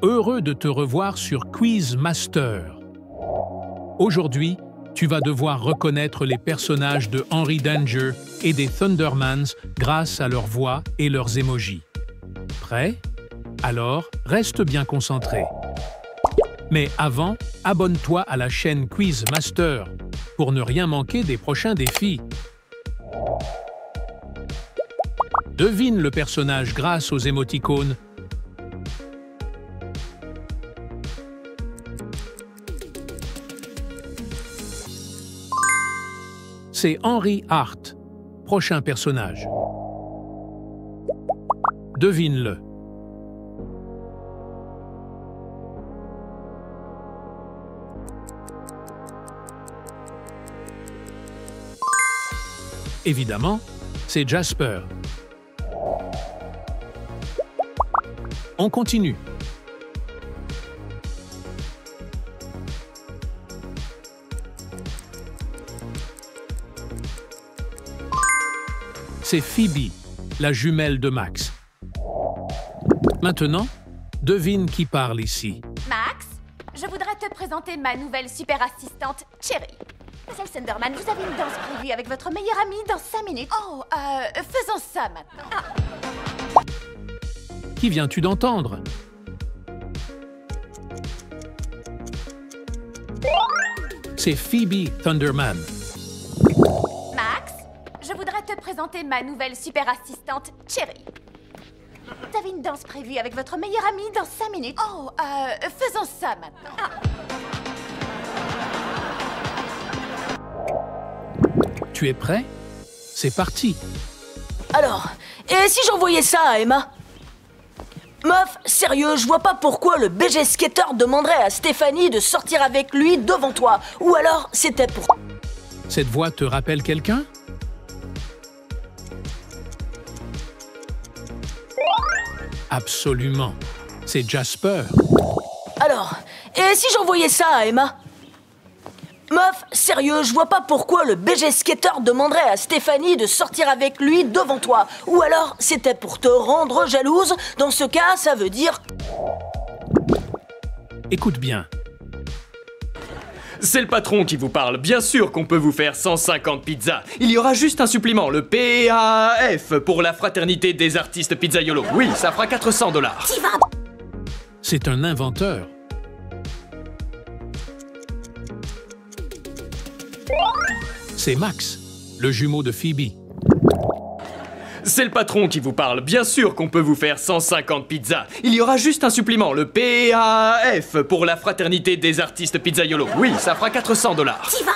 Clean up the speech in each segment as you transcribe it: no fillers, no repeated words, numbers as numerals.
Heureux de te revoir sur Quiz Master. Aujourd'hui, tu vas devoir reconnaître les personnages de Henry Danger et des Thundermans grâce à leur voix et leurs émojis. Prêt? Alors, reste bien concentré. Mais avant, abonne-toi à la chaîne Quiz Master pour ne rien manquer des prochains défis. Devine le personnage grâce aux émoticônes. C'est Henry Hart. Prochain personnage. Devine-le. Évidemment, c'est Jasper. On continue. C'est Phoebe, la jumelle de Max. Maintenant, devine qui parle ici. Max, je voudrais te présenter ma nouvelle super assistante, Cherry. Mademoiselle Thunderman, vous avez une danse prévue avec votre meilleure amie dans 5 minutes. Oh, faisons ça maintenant. Ah. Qui viens-tu d'entendre? C'est Phoebe Thunderman. Max, je voudrais te présenter ma nouvelle super assistante, Cherry. Vous avez une danse prévue avec votre meilleure amie dans 5 minutes. Oh, faisons ça maintenant. Ah. Tu es prêt? C'est parti. Alors, et si j'envoyais ça à Emma? Meuf, sérieux, je vois pas pourquoi le BG Skater demanderait à Stéphanie de sortir avec lui devant toi. Ou alors, c'était pour... Cette voix te rappelle quelqu'un? Absolument. C'est Jasper. Alors, et si j'envoyais ça à Emma? Meuf, sérieux, je vois pas pourquoi le BG Skater demanderait à Stéphanie de sortir avec lui devant toi. Ou alors, c'était pour te rendre jalouse. Dans ce cas, ça veut dire... Écoute bien. C'est le patron qui vous parle. Bien sûr qu'on peut vous faire 150 pizzas. Il y aura juste un supplément, le PAF, pour la fraternité des artistes pizzaiolo. Oui, ça fera 400 $. C'est un inventeur. C'est Max, le jumeau de Phoebe. C'est le patron qui vous parle. Bien sûr qu'on peut vous faire 150 pizzas. Il y aura juste un supplément, le PAF, pour la fraternité des artistes pizzaiolo. Oui, ça fera 400 $.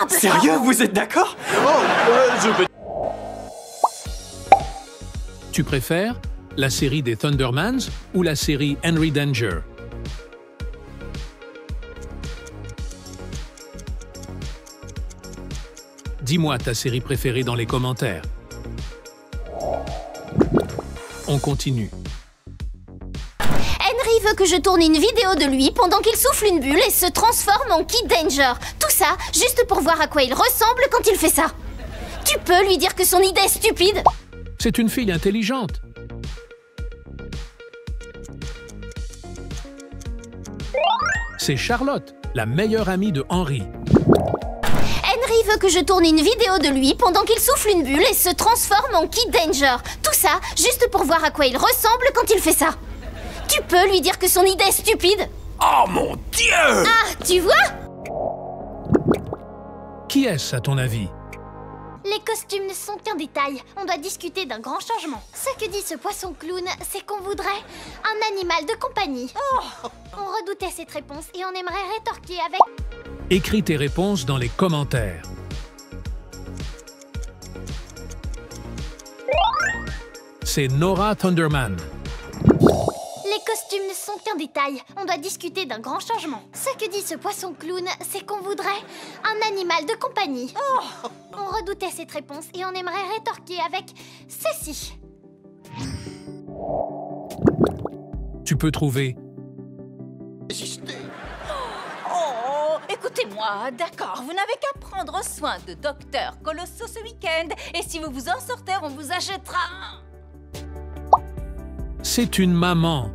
Sérieux, vous êtes d'accord? Je peux... Tu préfères la série des Thundermans ou la série Henry Danger? Dis-moi ta série préférée dans les commentaires. On continue. Henry veut que je tourne une vidéo de lui pendant qu'il souffle une bulle et se transforme en Kid Danger. Tout ça, juste pour voir à quoi il ressemble quand il fait ça. Tu peux lui dire que son idée est stupide? C'est une fille intelligente. C'est Charlotte, la meilleure amie de Henry. Henry veut que je tourne une vidéo de lui pendant qu'il souffle une bulle et se transforme en Kid Danger. Tout ça, juste pour voir à quoi il ressemble quand il fait ça. Tu peux lui dire que son idée est stupide? Oh mon Dieu! Ah, tu vois? Qui est-ce à ton avis? Les costumes ne sont qu'un détail. On doit discuter d'un grand changement. Ce que dit ce poisson clown, c'est qu'on voudrait un animal de compagnie. Oh. On redoutait cette réponse et on aimerait rétorquer avec... Écris tes réponses dans les commentaires. C'est Nora Thunderman. Les costumes ne sont qu'un détail. On doit discuter d'un grand changement. Ce que dit ce poisson clown, c'est qu'on voudrait un animal de compagnie. Oh. On redoutait cette réponse et on aimerait rétorquer avec ceci. Tu peux trouver... Oh, écoutez-moi, d'accord, vous n'avez qu'à prendre soin de Docteur Colosso ce week-end. Et si vous vous en sortez, on vous achètera un... C'est une maman.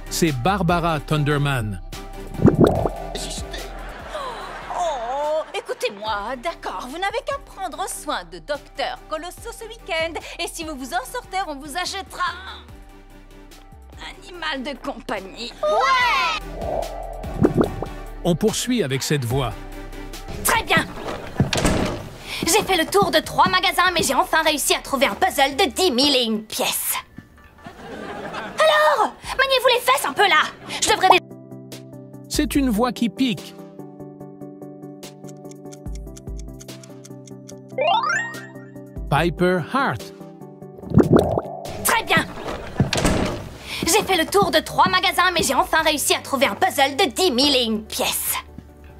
c'est Barbara Thunderman. Oh, écoutez-moi, d'accord, vous n'avez qu'à prendre soin de Docteur Colosso ce week-end. Et si vous vous en sortez, on vous achètera un animal de compagnie. On poursuit avec cette voix. Très bien. J'ai fait le tour de 3 magasins, mais j'ai enfin réussi à trouver un puzzle de 10 000 et une pièces. Alors, maniez-vous les fesses un peu là. Je devrais déjà... C'est une voix qui pique. Piper Hart. Très bien. J'ai fait le tour de 3 magasins, mais j'ai enfin réussi à trouver un puzzle de 10 000 et une pièces.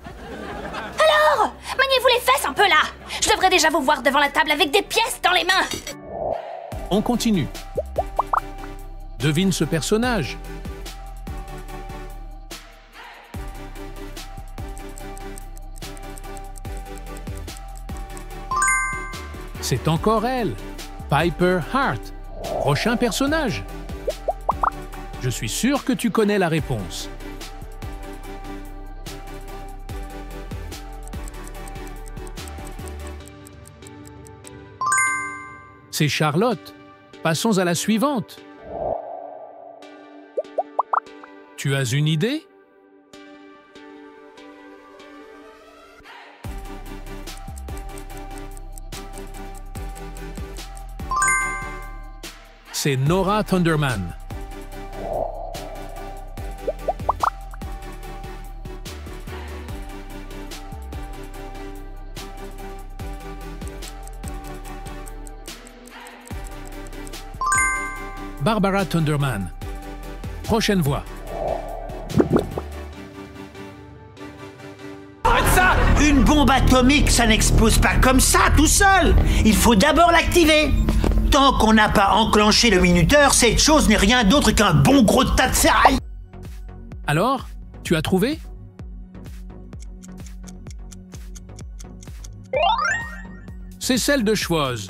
Alors, maniez-vous les fesses un peu là. Je devrais déjà vous voir devant la table avec des pièces dans les mains. On continue. Devine ce personnage. C'est encore elle, Piper Hart. Prochain personnage. Je suis sûr que tu connais la réponse. C'est Charlotte. Passons à la suivante. Tu as une idée? C'est Nora Thunderman. Barbara Thunderman. Prochaine voix. Une bombe atomique, ça n'explose pas comme ça, tout seul. Il faut d'abord l'activer. Tant qu'on n'a pas enclenché le minuteur, cette chose n'est rien d'autre qu'un bon gros tas de ferraille. Alors, tu as trouvé? C'est celle de Schwoz.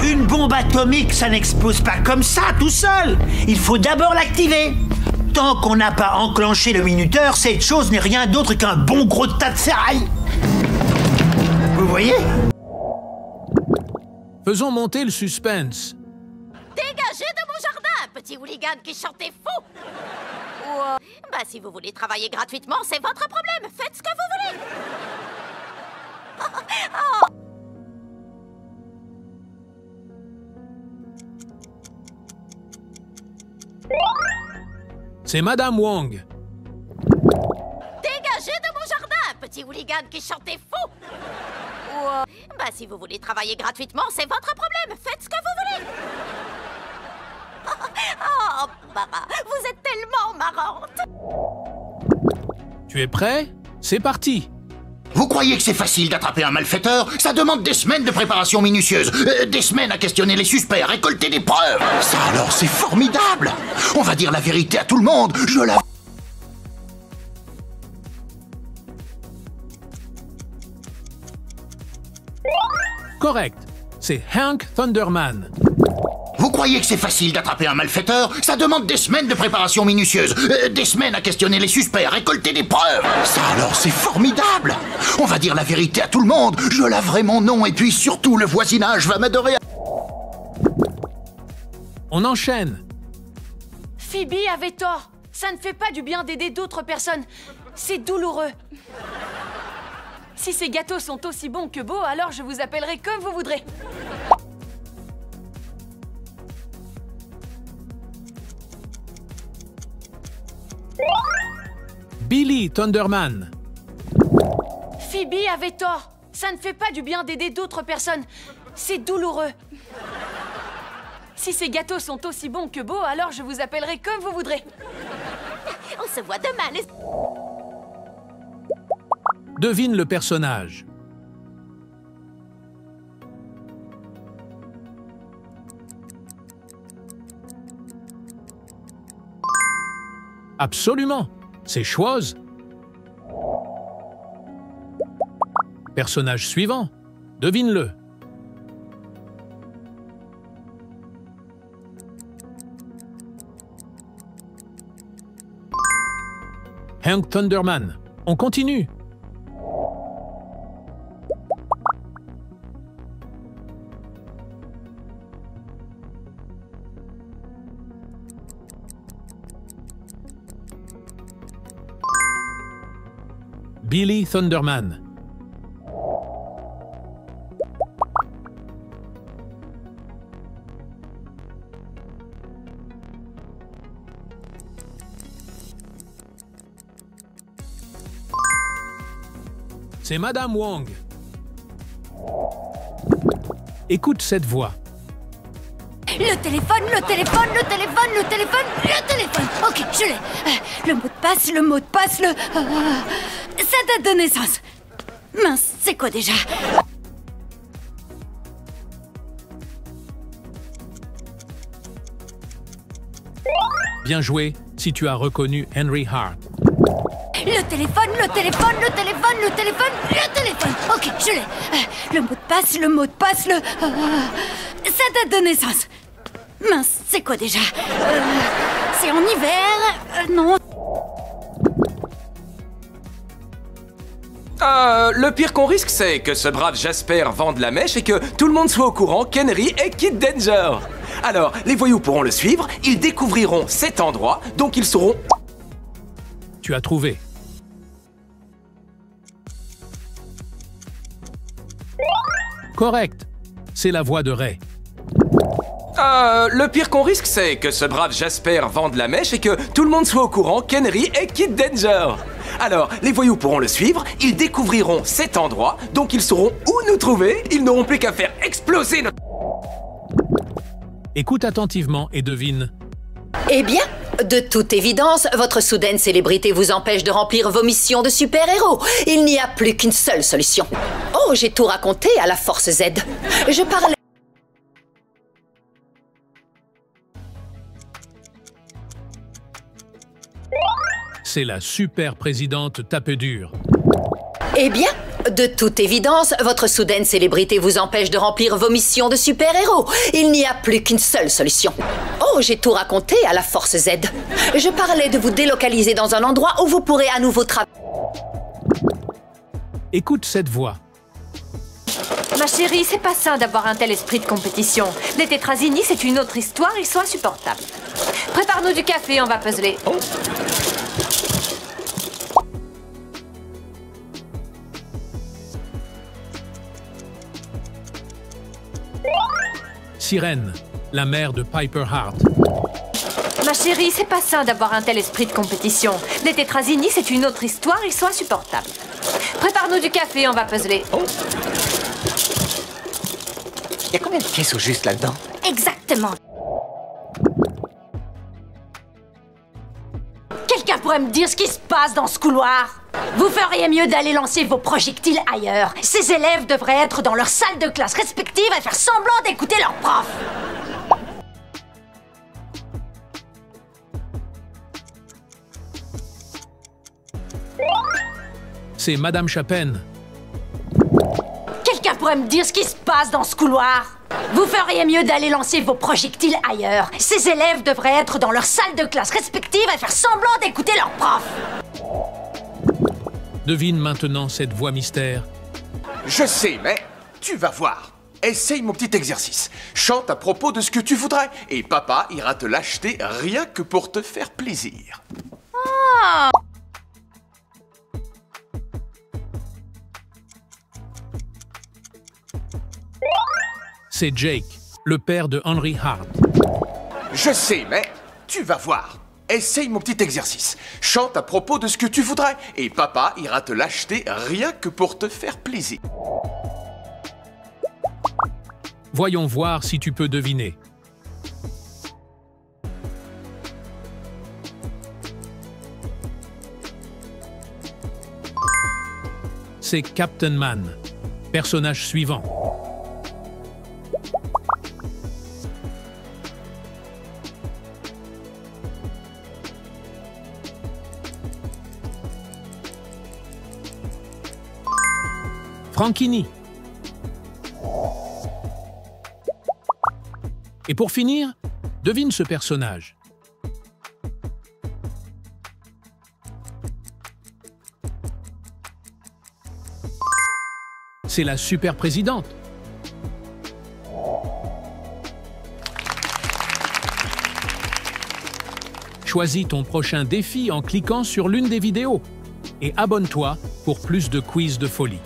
Une bombe atomique, ça n'explose pas comme ça, tout seul. Il faut d'abord l'activer. Tant qu'on n'a pas enclenché le minuteur, cette chose n'est rien d'autre qu'un bon gros tas de ferraille. Vous voyez? Faisons monter le suspense. Dégagez de mon jardin, petit hooligan qui chantait fou. Bah, si vous voulez travailler gratuitement, c'est votre problème. Faites ce que vous voulez. C'est Madame Wong. Dégagez de mon jardin, petit hooligan qui chantait fou. Bah, si vous voulez travailler gratuitement, c'est votre problème. Faites ce que vous voulez. Oh, Baba, vous êtes tellement marrante. Tu es prêt? C'est parti. Vous croyez que c'est facile d'attraper un malfaiteur? Ça demande des semaines de préparation minutieuse, des semaines à questionner les suspects, à récolter des preuves. Ça alors, c'est formidable. On va dire la vérité à tout le monde, je la... Correct. C'est Hank Thunderman. Vous croyez que c'est facile d'attraper un malfaiteur? Ça demande des semaines de préparation minutieuse, des semaines à questionner les suspects, à récolter des preuves. Ça alors, c'est formidable. On va dire la vérité à tout le monde, je laverai mon nom et puis surtout le voisinage va m'adorer. On enchaîne. Phoebe avait tort. Ça ne fait pas du bien d'aider d'autres personnes. C'est douloureux. Si ces gâteaux sont aussi bons que beaux, alors je vous appellerai comme vous voudrez. Billy Thunderman. Phoebe avait tort. Ça ne fait pas du bien d'aider d'autres personnes. C'est douloureux. Si ces gâteaux sont aussi bons que beaux, alors je vous appellerai comme vous voudrez. On se voit demain, les... Devine le personnage. Absolument. C'est Schwoz. Personnage suivant. Devine-le. Hank Thunderman. On continue. Billy Thunderman. C'est Madame Wong. Écoute cette voix. Le téléphone, le téléphone, le téléphone, le téléphone, le téléphone. Ok, je l'ai. Le mot de passe, le mot de passe, le... sa date de naissance. Mince, c'est quoi déjà? Bien joué si tu as reconnu Henry Hart. Le téléphone, le téléphone, le téléphone, le téléphone, le téléphone. Ok, je l'ai. Le mot de passe, le mot de passe, le... sa date de naissance. Mince, c'est quoi déjà? C'est en hiver? Non. Le pire qu'on risque, c'est que ce brave Jasper vende la mèche et que tout le monde soit au courant qu'Henry est Kid Danger. Alors, les voyous pourront le suivre, ils découvriront cet endroit, donc ils sauront... Tu as trouvé. Correct. C'est la voix de Ray. Le pire qu'on risque, c'est que ce brave Jasper vende la mèche et que tout le monde soit au courant qu'Henry est Kid Danger. Alors, les voyous pourront le suivre, ils découvriront cet endroit, donc ils sauront où nous trouver, ils n'auront plus qu'à faire exploser notre... Écoute attentivement et devine. Eh bien, de toute évidence, votre soudaine célébrité vous empêche de remplir vos missions de super-héros. Il n'y a plus qu'une seule solution. Oh, j'ai tout raconté à la Force Z. Je parlais... C'est la super présidente Tapedure. Eh bien, de toute évidence, votre soudaine célébrité vous empêche de remplir vos missions de super-héros. Il n'y a plus qu'une seule solution. Oh, j'ai tout raconté à la Force Z. Je parlais de vous délocaliser dans un endroit où vous pourrez à nouveau travailler. Écoute cette voix. Ma chérie, c'est pas sain d'avoir un tel esprit de compétition. Les tétrazini, c'est une autre histoire, ils sont insupportables. Prépare-nous du café, on va puzzler. Oh. Sirène, la mère de Piper Hart. Ma chérie, c'est pas sain d'avoir un tel esprit de compétition. Les tétrazini, c'est une autre histoire, ils sont insupportables. Prépare-nous du café, on va puzzler. Oh. Il y a combien de pièces au juste là-dedans? Exactement. Quelqu'un pourrait me dire ce qui se passe dans ce couloir? Vous feriez mieux d'aller lancer vos projectiles ailleurs. Ces élèves devraient être dans leur salle de classe respective et faire semblant d'écouter leur prof. C'est Madame Chapin. Quelqu'un pourrait me dire ce qui se passe dans ce couloir? Vous feriez mieux d'aller lancer vos projectiles ailleurs. Ces élèves devraient être dans leur salle de classe respective et faire semblant d'écouter leur prof. Devine maintenant cette voix mystère. Je sais, mais tu vas voir. Essaye mon petit exercice. Chante à propos de ce que tu voudrais et papa ira te l'acheter rien que pour te faire plaisir. Oh. C'est Jake, le père de Henry Hart. Je sais, mais tu vas voir. Essaye mon petit exercice. Chante à propos de ce que tu voudrais et papa ira te l'acheter rien que pour te faire plaisir. Voyons voir si tu peux deviner. C'est Captain Man. Personnage suivant. Frankini. Et pour finir, devine ce personnage. c'est la super présidente. Choisis ton prochain défi en cliquant sur l'une des vidéos et abonne-toi pour plus de quiz de folie.